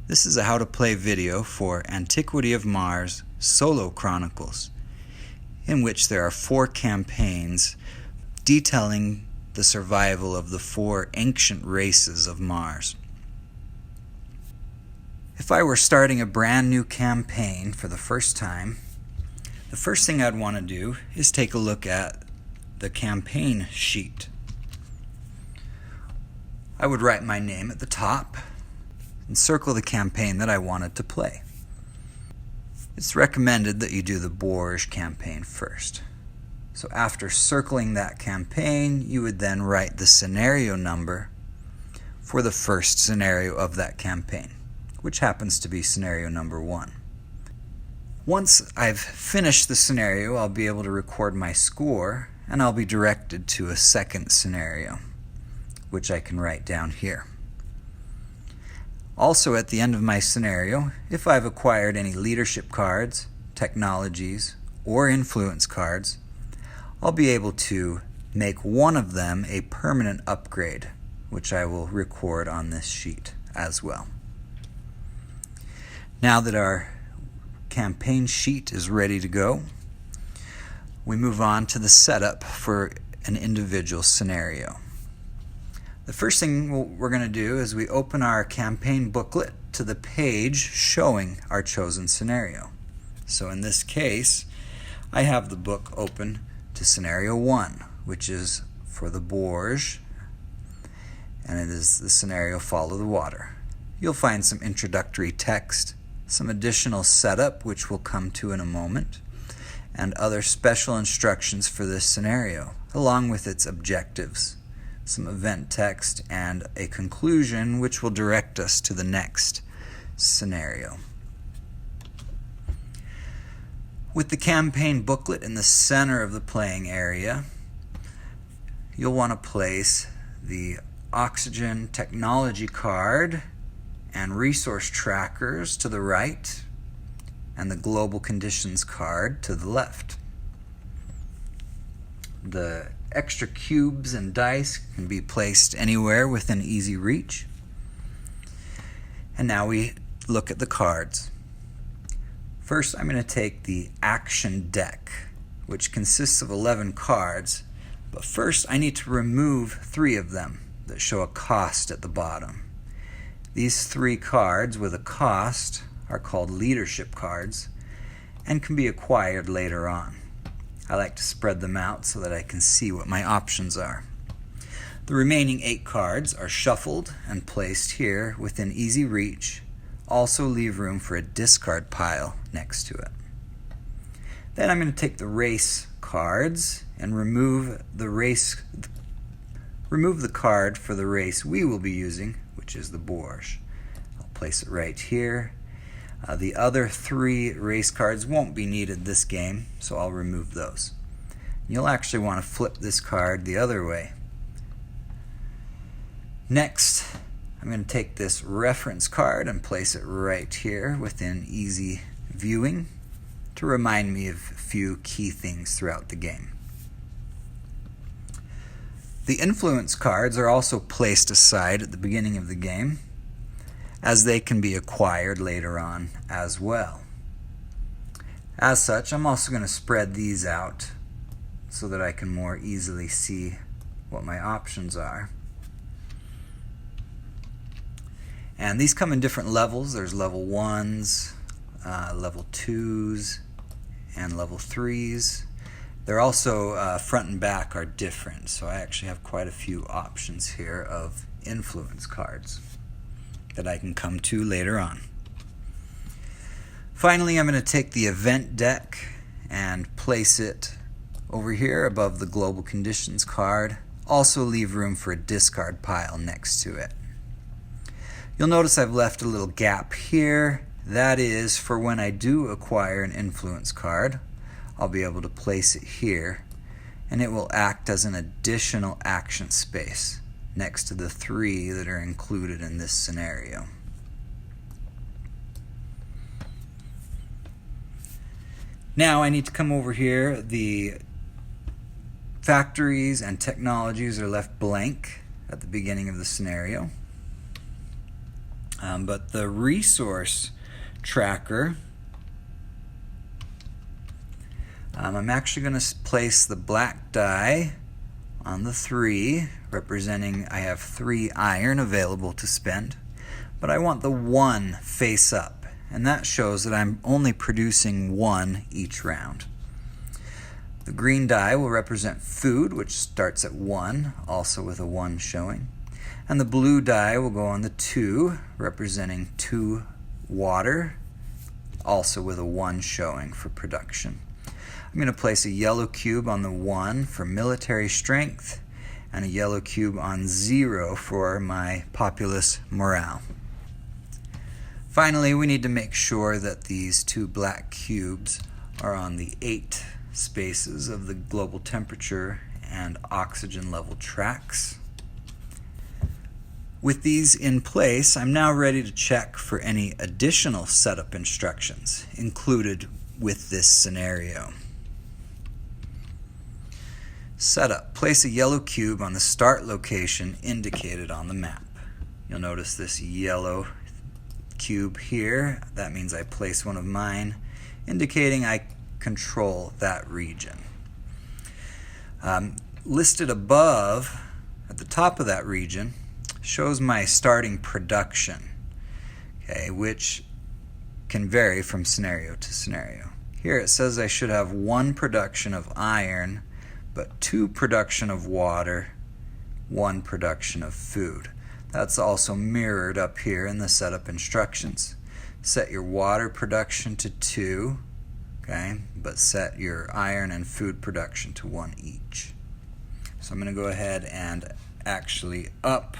This is a how to play video for Antiquity of Mars Solo Chronicles, in which there are 4 campaigns detailing the survival of the 4 ancient races of Mars. If I were starting a brand new campaign for the first time, the first thing I'd want to do is take a look at the campaign sheet. I would write my name at the top and circle the campaign that I wanted to play. It's recommended that you do the Bourge campaign first. So after circling that campaign, you would then write the scenario number for the first scenario of that campaign, which happens to be scenario number 1. Once I've finished the scenario, I'll be able to record my score, and I'll be directed to a second scenario, which I can write down here. Also, at the end of my scenario, if I've acquired any leadership cards, technologies, or influence cards, I'll be able to make one of them a permanent upgrade, which I will record on this sheet as well. Now that our campaign sheet is ready to go, we move on to the setup for an individual scenario. The first thing we're going to do is we open our campaign booklet to the page showing our chosen scenario. So in this case, I have the book open to scenario 1, which is for the Bourge, and it is the scenario Follow the Water. You'll find some introductory text, some additional setup, which we'll come to in a moment, and other special instructions for this scenario, along with its objectives, some event text, and a conclusion which will direct us to the next scenario. With the campaign booklet in the center of the playing area, you'll want to place the oxygen technology card and resource trackers to the right, and the global conditions card to the left. The extra cubes and dice can be placed anywhere within easy reach. And now we look at the cards. First, I'm going to take the action deck, which consists of 11 cards, but first I need to remove 3 of them that show a cost at the bottom. These 3 cards with a cost are called leadership cards and can be acquired later on. I like to spread them out so that I can see what my options are. The remaining 8 cards are shuffled and placed here within easy reach. Also leave room for a discard pile next to it. Then I'm going to take the race cards and remove the card for the race we will be using, which is the Bourge. I'll place it right here. The other 3 race cards won't be needed this game, so I'll remove those. You'll actually want to flip this card the other way. Next, I'm going to take this reference card and place it right here within easy viewing to remind me of a few key things throughout the game. The influence cards are also placed aside at the beginning of the game, as they can be acquired later on as well. As such, I'm also going to spread these out so that I can more easily see what my options are. And these come in different levels. There's level 1s, level 2s, and level 3s. They're also front and back are different, so I actually have quite a few options here of influence cards that I can come to later on. Finally, I'm going to take the event deck and place it over here above the global conditions card. Also leave room for a discard pile next to it. You'll notice I've left a little gap here. That is for when I do acquire an influence card. I'll be able to place it here, and it will act as an additional action space next to the 3 that are included in this scenario. Now I need to come over here. The factories and technologies are left blank at the beginning of the scenario. But the resource tracker, I'm actually going to place the black die on the 3, representing I have 3 iron available to spend, but I want the 1 face up, and that shows that I'm only producing 1 each round. The green die will represent food, which starts at 1, also with a 1 showing. And the blue die will go on the 2, representing 2 water, also with a 1 showing for production. I'm going to place a yellow cube on the 1 for military strength, and a yellow cube on 0 for my populace morale. Finally, we need to make sure that these 2 black cubes are on the 8 spaces of the global temperature and oxygen level tracks. With these in place, I'm now ready to check for any additional setup instructions included with this scenario. Setup. Place a yellow cube on the start location indicated on the map. You'll notice this yellow cube here. That means I place one of mine, indicating I control that region. Listed above, at the top of that region, shows my starting production, okay, which can vary from scenario to scenario. Here it says I should have 1 production of iron, but 2 production of water, 1 production of food. That's also mirrored up here in the setup instructions. Set your water production to 2, okay, but set your iron and food production to 1 each. So I'm going to go ahead and actually up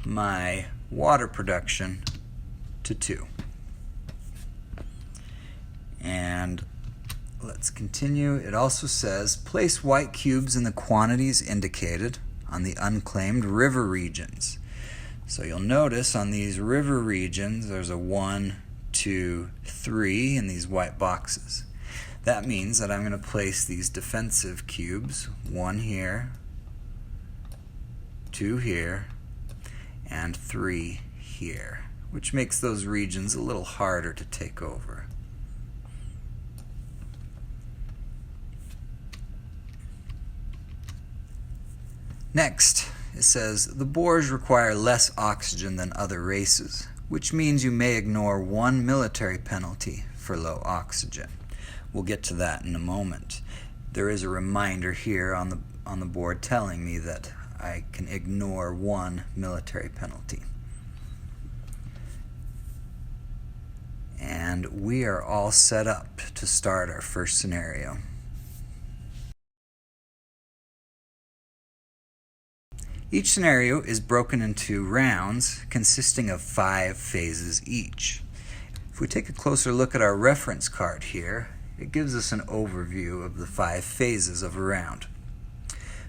my water production to 2. And let's continue. It also says place white cubes in the quantities indicated on the unclaimed river regions. So you'll notice on these river regions there's a 1, 2, 3 in these white boxes. That means that I'm going to place these defensive cubes, 1 here, 2 here, and 3 here, which makes those regions a little harder to take over. Next, it says the Boers require less oxygen than other races, which means you may ignore 1 military penalty for low oxygen. We'll get to that in a moment. There is a reminder here on the board telling me that I can ignore 1 military penalty. And we are all set up to start our first scenario. Each scenario is broken into rounds consisting of 5 phases each. If we take a closer look at our reference card here, it gives us an overview of the 5 phases of a round.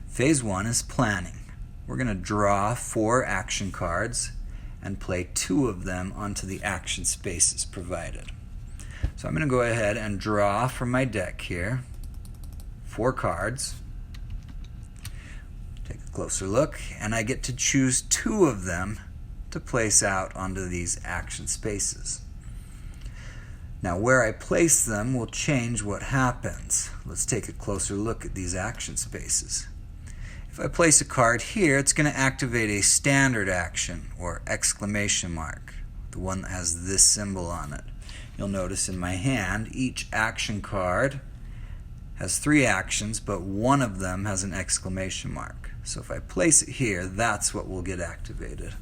Phase 1 is planning. We're going to draw 4 action cards and play 2 of them onto the action spaces provided. So I'm going to go ahead and draw from my deck here 4 cards. Take a closer look, and I get to choose 2 of them to place out onto these action spaces. Now where I place them will change what happens. Let's take a closer look at these action spaces. If I place a card here, it's going to activate a standard action, or exclamation mark, the one that has this symbol on it. You'll notice in my hand, each action card has 3 actions, but 1 of them has an exclamation mark. So if I place it here, that's what will get activated.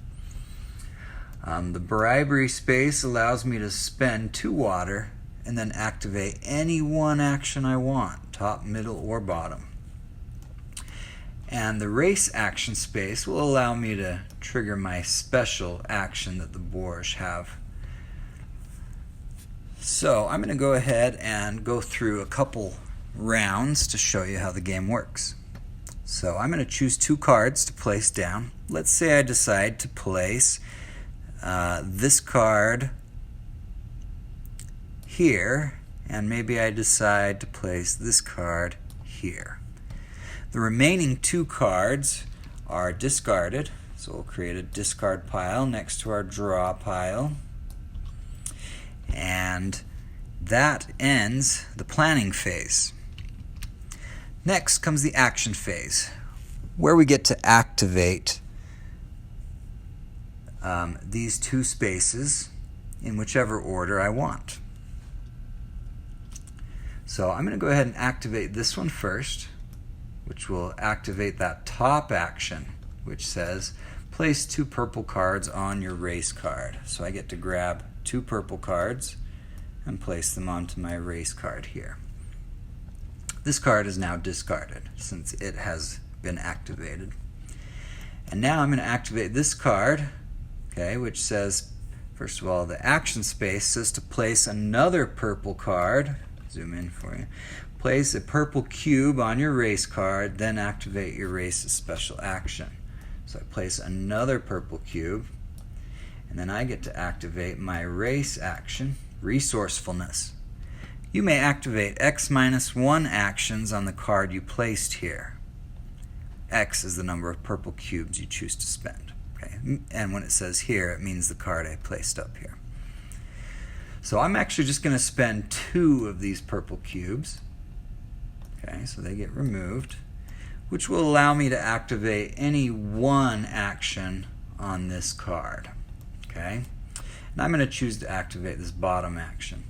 The bribery space allows me to spend 2 water and then activate any 1 action I want, top, middle, or bottom. And the race action space will allow me to trigger my special action that the Boers have. So I'm going to go ahead and go through a couple rounds to show you how the game works. So I'm going to choose 2 cards to place down. Let's say I decide to place this card here, and maybe I decide to place this card here. The remaining 2 cards are discarded, So we'll create a discard pile next to our draw pile. And that ends the planning phase. Next comes the action phase, where we get to activate these two spaces in whichever order I want. So I'm going to go ahead and activate this one first, which will activate that top action, which says place 2 purple cards on your race card. So I get to grab 2 purple cards and place them onto my race card here. This card is now discarded since it has been activated. And now I'm going to activate this card, okay, which says, first of all, the action space says to place another purple card. Zoom in for you. Place a purple cube on your race card, then activate your race's special action. So I place another purple cube, and then I get to activate my race action, resourcefulness. You may activate X-1 actions on the card you placed here. X is the number of purple cubes you choose to spend. Okay? And when it says here, it means the card I placed up here. So I'm actually just going to spend 2 of these purple cubes. Okay, so they get removed, which will allow me to activate any one action on this card. Okay, and I'm going to choose to activate this bottom action.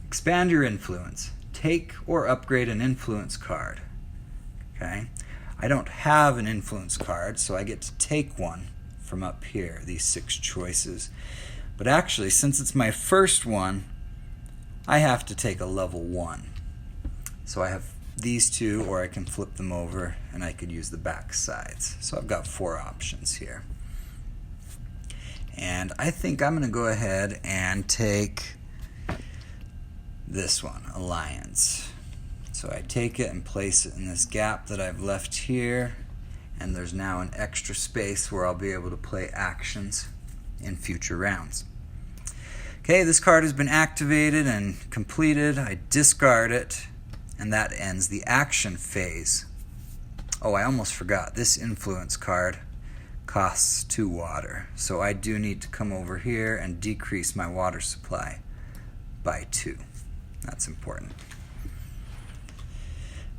Expand your influence. Take or upgrade an influence card. Okay, I don't have an influence card, so I get to take one from up here, these 6 choices. But actually, since it's my first one, I have to take a level 1. So I have these 2, or I can flip them over and I could use the back sides. So I've got 4 options here. And I think I'm going to go ahead and take this one, Alliance. So I take it and place it in this gap that I've left here, and there's now an extra space where I'll be able to play actions in future rounds. Okay, this card has been activated and completed. I discard it, and that ends the action phase. Oh, I almost forgot. This influence card costs 2 water, so I do need to come over here and decrease my water supply by 2. That's important.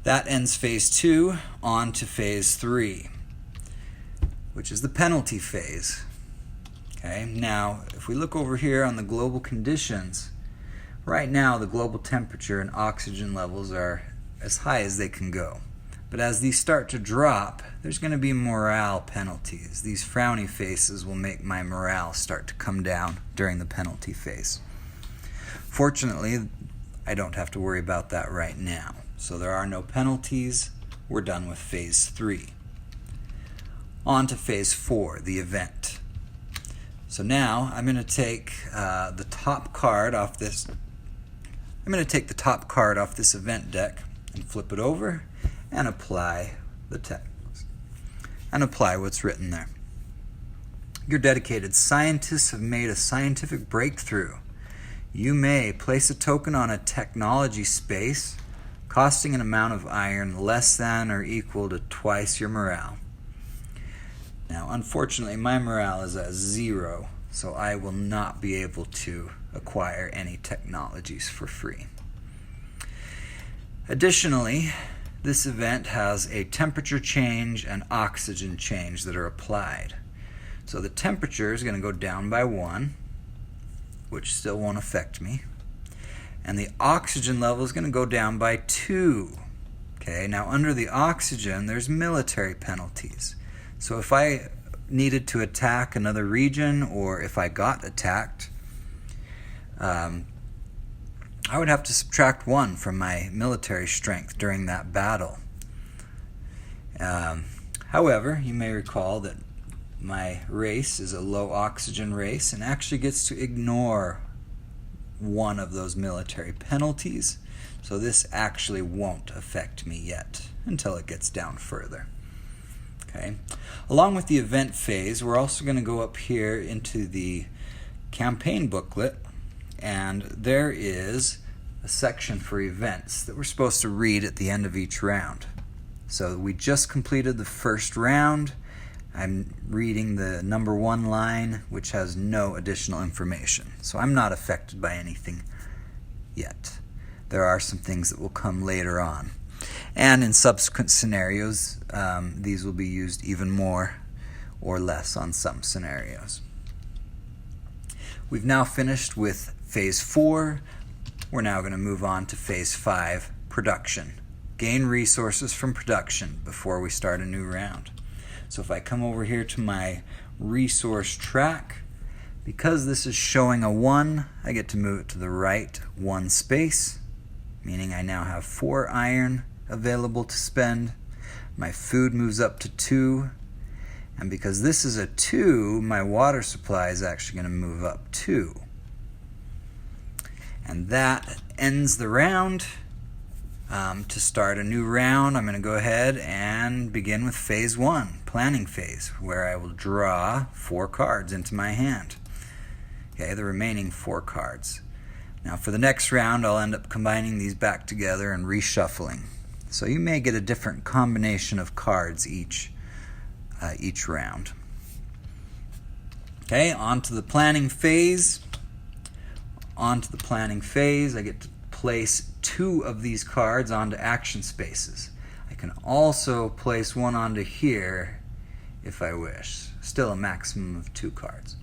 That ends phase 2, on to phase 3, which is the penalty phase. Okay, now if we look over here on the global conditions, right now the global temperature and oxygen levels are as high as they can go. But as these start to drop, there's going to be morale penalties. These frowny faces will make my morale start to come down during the penalty phase. Fortunately, I don't have to worry about that right now. So there are no penalties. We're done with phase 3. On to phase 4, the event. So now I'm going to take the top card off this. I'm going to take the top card off this event deck and flip it over and apply the text and apply what's written there. Your dedicated scientists have made a scientific breakthrough. You may place a token on a technology space costing an amount of iron less than or equal to twice your morale. Now, unfortunately, my morale is at 0, so I will not be able to acquire any technologies for free. Additionally, this event has a temperature change and oxygen change that are applied. So the temperature is going to go down by 1, which still won't affect me. And the oxygen level is going to go down by 2. Okay, now under the oxygen, there's military penalties. So if I needed to attack another region, or if I got attacked, I would have to subtract 1 from my military strength during that battle. However, you may recall that my race is a low oxygen race and actually gets to ignore 1 of those military penalties. So this actually won't affect me yet until it gets down further. Okay. Along with the event phase, we're also going to go up here into the campaign booklet, and there is a section for events that we're supposed to read at the end of each round. So we just completed the first round. I'm reading the number 1 line, which has no additional information. So I'm not affected by anything yet. There are some things that will come later on. And in subsequent scenarios, these will be used even more or less on some scenarios. We've now finished with phase 4. We're now going to move on to phase 5, production. Gain resources from production before we start a new round. So if I come over here to my resource track, because this is showing a 1, I get to move it to the right 1 space, meaning I now have 4 iron available to spend. My food moves up to 2, and because this is a 2, my water supply is actually going to move up 2. And that ends the round. To start a new round, I'm going to go ahead and begin with phase 1, planning phase, where I will draw 4 cards into my hand. Okay, the remaining 4 cards. Now for the next round, I'll end up combining these back together and reshuffling. So you may get a different combination of cards each round. Okay, on to the planning phase. I get to place 2 of these cards onto action spaces. I can also place 1 onto here if I wish. Still a maximum of 2 cards.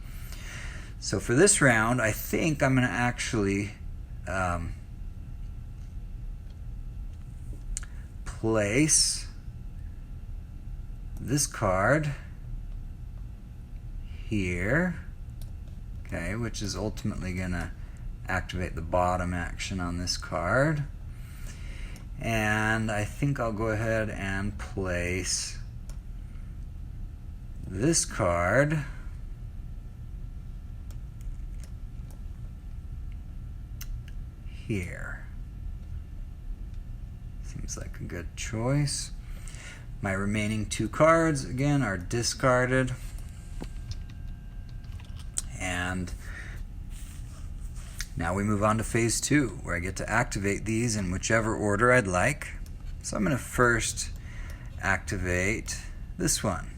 So for this round, I think I'm going to actually place this card here, okay, which is ultimately going to activate the bottom action on this card. And I think I'll go ahead and place this card here. Seems like a good choice. My remaining 2 cards, again, are discarded. And now we move on to phase 2, where I get to activate these in whichever order I'd like. So I'm going to first activate this one.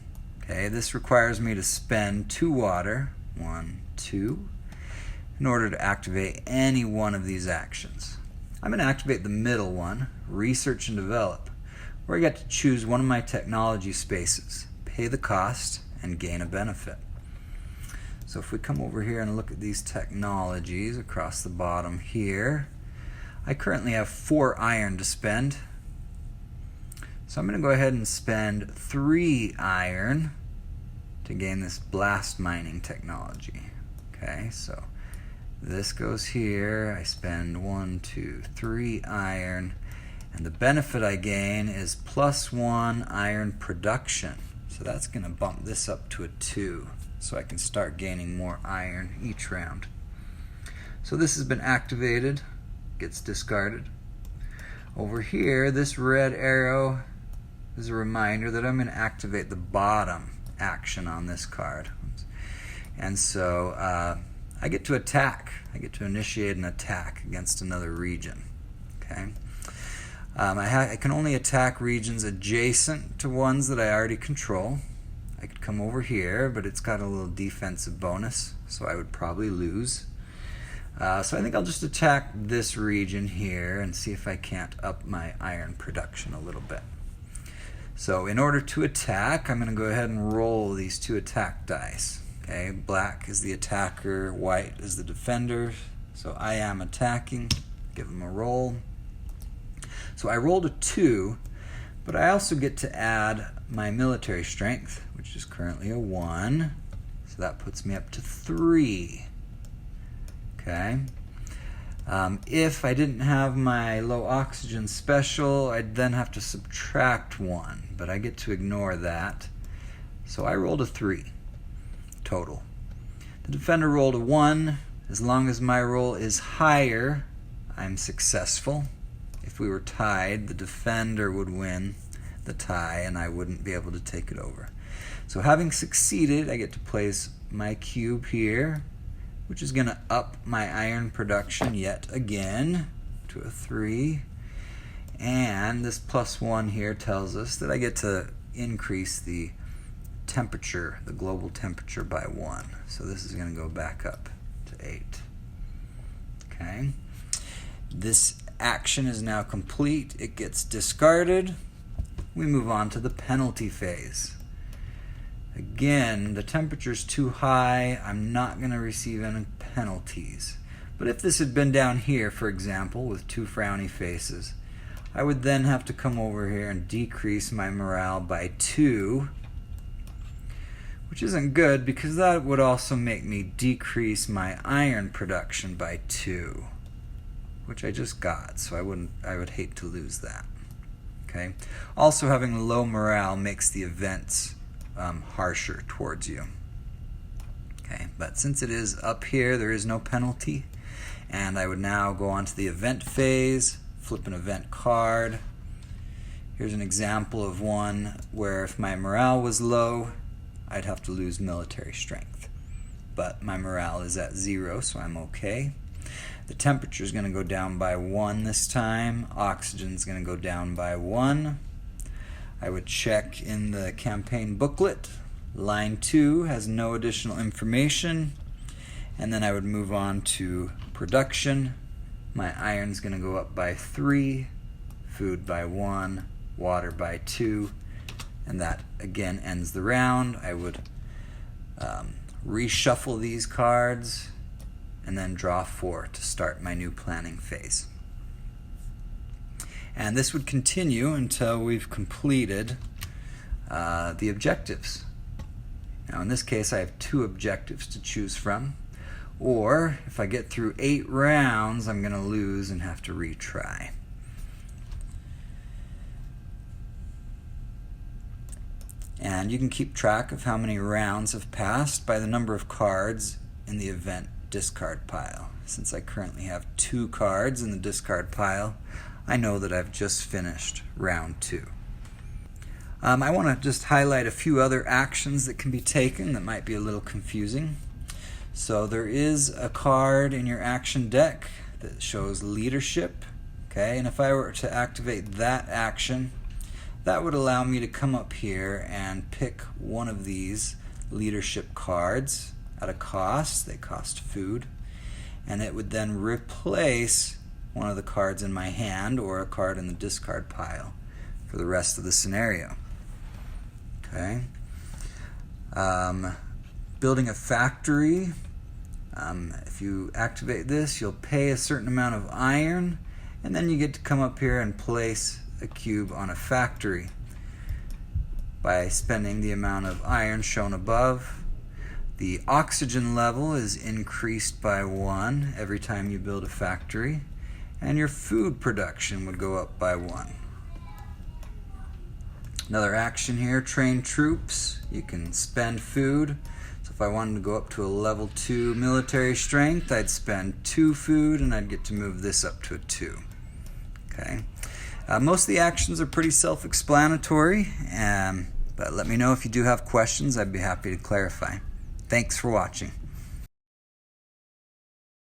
Okay, this requires me to spend 2 water, 1, 2, in order to activate any one of these actions. I'm going to activate the middle one, research and develop, where I get to choose one of my technology spaces, pay the cost, and gain a benefit. So if we come over here and look at these technologies across the bottom here, I currently have 4 iron to spend. So I'm going to go ahead and spend 3 iron to gain this blast mining technology. Okay, so this goes here. I spend 1, 2, 3 iron, and the benefit I gain is +1 iron production. So that's going to bump this up to a 2. So I can start gaining more iron each round. So this has been activated, gets discarded. Over here, this red arrow is a reminder that I'm going to activate the bottom action on this card. And so I get to attack. I get to initiate an attack against another region. Okay. I can only attack regions adjacent to ones that I already control. I could come over here, but it's got a little defensive bonus, so I would probably lose. So I think I'll just attack this region here and see if I can't up my iron production a little bit. So in order to attack, I'm going to go ahead and roll these 2 attack dice. Okay, black is the attacker, white is the defender. So I am attacking. Give them a roll. So I rolled a 2, but I also get to add my military strength, which is currently a 1. So that puts me up to 3. Okay. If I didn't have my low oxygen special, I'd then have to subtract 1, but I get to ignore that. So I rolled a 3 total. The defender rolled a 1. As long as my roll is higher, I'm successful. If we were tied, the defender would win the tie and I wouldn't be able to take it over. So having succeeded, I get to place my cube here, which is going to up my iron production yet again to a 3. And this +1 here tells us that I get to increase the temperature, the global temperature, by 1. So this is going to go back up to 8. Okay. This action is now complete. It gets discarded. We move on to the penalty phase. Again, the temperature's too high. I'm not going to receive any penalties. But if this had been down here, for example, with 2 frowny faces, I would then have to come over here and decrease my morale by 2, which isn't good because that would also make me decrease my iron production by 2, which I just got, so I would hate to lose that. Okay. Also, having low morale makes the events harsher towards you. Okay, but since it is up here, there is no penalty, and I would now go on to the event phase, flip an event card. Here's an example of one where if my morale was low, I'd have to lose military strength, but my morale is at 0, so I'm okay. The temperature is going to go down by 1 this time. Oxygen is going to go down by 1. I would check in the campaign booklet. Line 2 has no additional information. And then I would move on to production. My iron's going to go up by 3, food by 1, water by 2, and that again ends the round. I would reshuffle these cards and then draw 4 to start my new planning phase. And this would continue until we've completed the objectives. Now in this case I have 2 objectives to choose from, or if I get through 8 rounds I'm going to lose and have to retry. And you can keep track of how many rounds have passed by the number of cards in the event discard pile. Since I currently have 2 cards in the discard pile, I know that I've just finished round 2. I want to just highlight a few other actions that can be taken that might be a little confusing. So there is a card in your action deck that shows leadership. Okay, and if I were to activate that action, that would allow me to come up here and pick one of these leadership cards at a cost. They cost food, and it would then replace one of the cards in my hand or a card in the discard pile for the rest of the scenario. Okay. Building a factory. If you activate this, you'll pay a certain amount of iron, and then you get to come up here and place a cube on a factory by spending the amount of iron shown above. The oxygen level is increased by 1 every time you build a factory, and your food production would go up by 1. Another action here, train troops. You can spend food. So if I wanted to go up to a level 2 military strength, I'd spend 2 food and I'd get to move this up to a 2. Okay. Most of the actions are pretty self-explanatory, but let me know if you do have questions. I'd be happy to clarify. Thanks for watching.